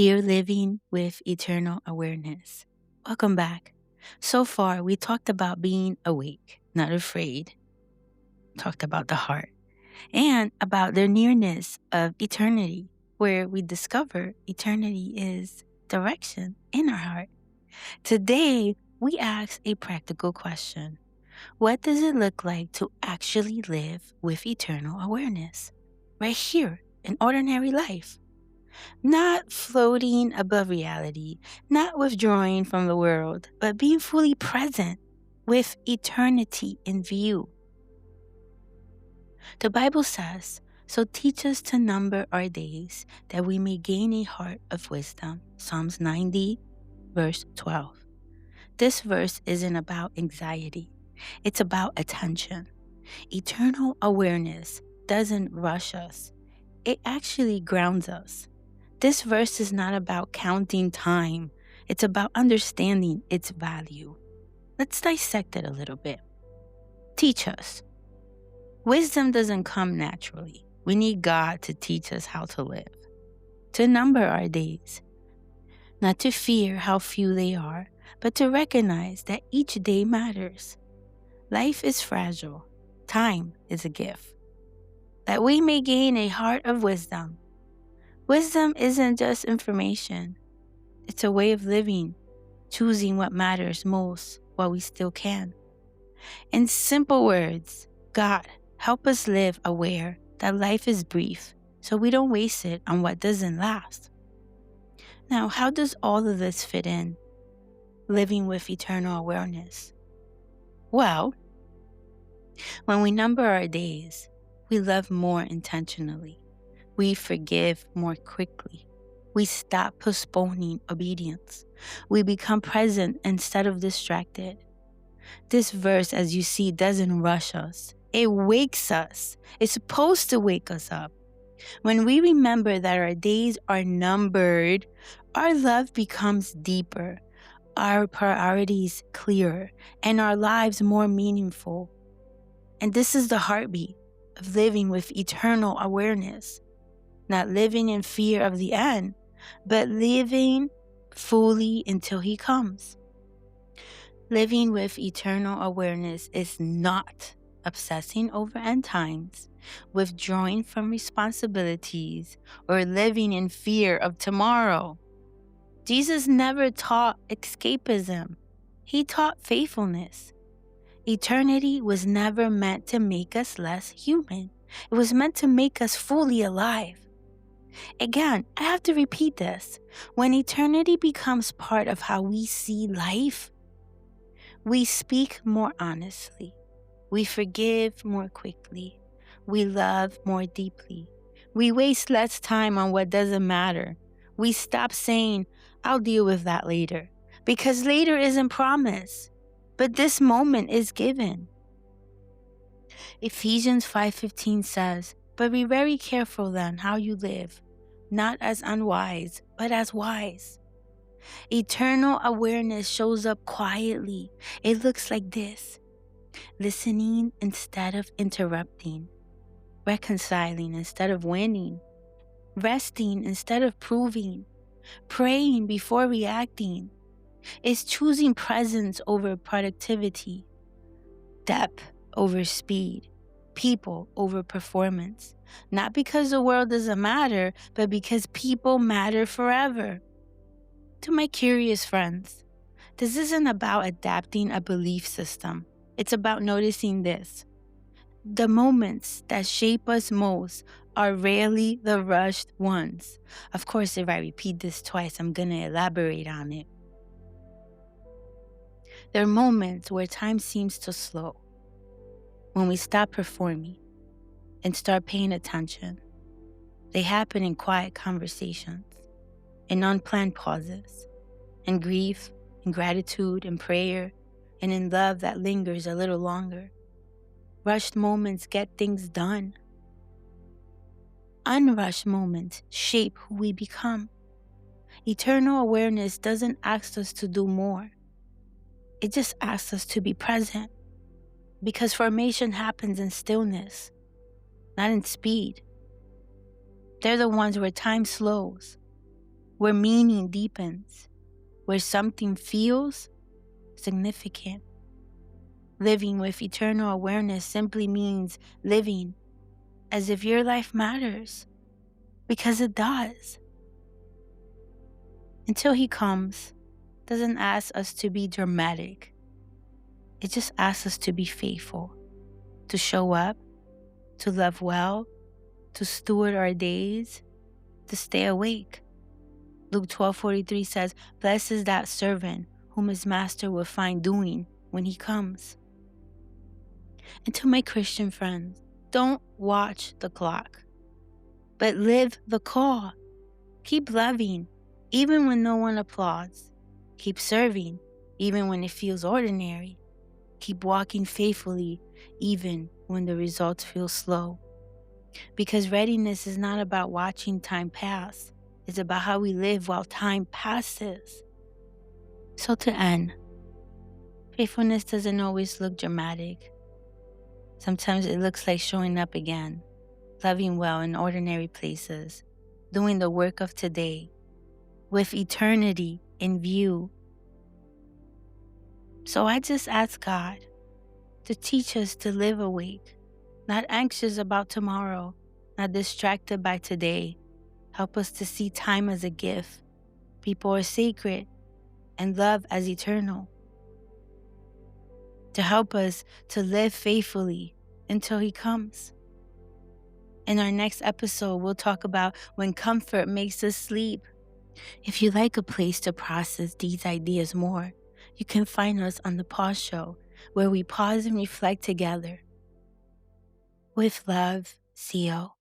Dear Living with Eternal Awareness, welcome back. So far, we talked about being awake, not afraid, talked about the heart, and about the nearness of eternity, where we discover eternity is direction in our heart. Today, we ask a practical question. What does it look like to actually live with eternal awareness? Right here in ordinary life. Not floating above reality, not withdrawing from the world, but being fully present with eternity in view. The Bible says, "So teach us to number our days, that we may gain a heart of wisdom." Psalms 90, verse 12. This verse isn't about anxiety. It's about attention. Eternal awareness doesn't rush us. It actually grounds us. This verse is not about counting time. It's about understanding its value. Let's dissect it a little bit. Teach us. Wisdom doesn't come naturally. We need God to teach us how to live, to number our days, not to fear how few they are, but to recognize that each day matters. Life is fragile. Time is a gift. That we may gain a heart of wisdom. Wisdom isn't just information. It's a way of living, choosing what matters most while we still can. In simple words, God, help us live aware that life is brief, so we don't waste it on what doesn't last. Now, how does all of this fit in? Living with eternal awareness. Well, when we number our days, we love more intentionally. We forgive more quickly. We stop postponing obedience. We become present instead of distracted. This verse, as you see, doesn't rush us. It wakes us. It's supposed to wake us up. When we remember that our days are numbered, our love becomes deeper, our priorities clearer, and our lives more meaningful. And this is the heartbeat of living with eternal awareness. Not living in fear of the end, but living fully until He comes. Living with eternal awareness is not obsessing over end times, withdrawing from responsibilities, or living in fear of tomorrow. Jesus never taught escapism. He taught faithfulness. Eternity was never meant to make us less human. It was meant to make us fully alive. Again, I have to repeat this. When eternity becomes part of how we see life, we speak more honestly. We forgive more quickly. We love more deeply. We waste less time on what doesn't matter. We stop saying, "I'll deal with that later," because later isn't promised, but this moment is given. Ephesians 5:15 says, "But be very careful then how you live, not as unwise, but as wise." Eternal awareness shows up quietly. It looks like this: listening instead of interrupting, reconciling instead of winning, resting instead of proving, praying before reacting. It's choosing presence over productivity, depth over speed, people over performance. Not because the world doesn't matter, but because people matter forever. To my curious friends, this isn't about adapting a belief system. It's about noticing this. The moments that shape us most are rarely the rushed ones. Of course, if I repeat this twice, I'm going to elaborate on it. There are moments where time seems to slow, when we stop performing and start paying attention. They happen in quiet conversations, in unplanned pauses, in grief, in gratitude, in prayer, and in love that lingers a little longer. Rushed moments get things done. Unrushed moments shape who we become. Eternal awareness doesn't ask us to do more. It just asks us to be present, because formation happens in stillness, not in speed. They're the ones where time slows. where meaning deepens, where something feels significant. Living with eternal awareness simply means living as if your life matters, because it does. Until He comes, doesn't ask us to be dramatic. It just asks us to be faithful, to show up, to love well, to steward our days, to stay awake. Luke 12:43 says, "Blessed is that servant whom his master will find doing when he comes." And to my Christian friends, don't watch the clock, but live the call. Keep loving, even when no one applauds. Keep serving, even when it feels ordinary. Keep walking faithfully, even when the results feel slow. Because readiness is not about watching time pass. It's about how we live while time passes. So to end, faithfulness doesn't always look dramatic. Sometimes it looks like showing up again, loving well in ordinary places, doing the work of today with eternity in view. So I just ask God to teach us to live awake, not anxious about tomorrow, not distracted by today. Help us to see time as a gift, people are sacred, and love as eternal. To help us to live faithfully until He comes. In our next episode, we'll talk about when comfort makes us sleep. If you like a place to process these ideas more, you can find us on the Pause Show, where we pause and reflect together. With love, CO.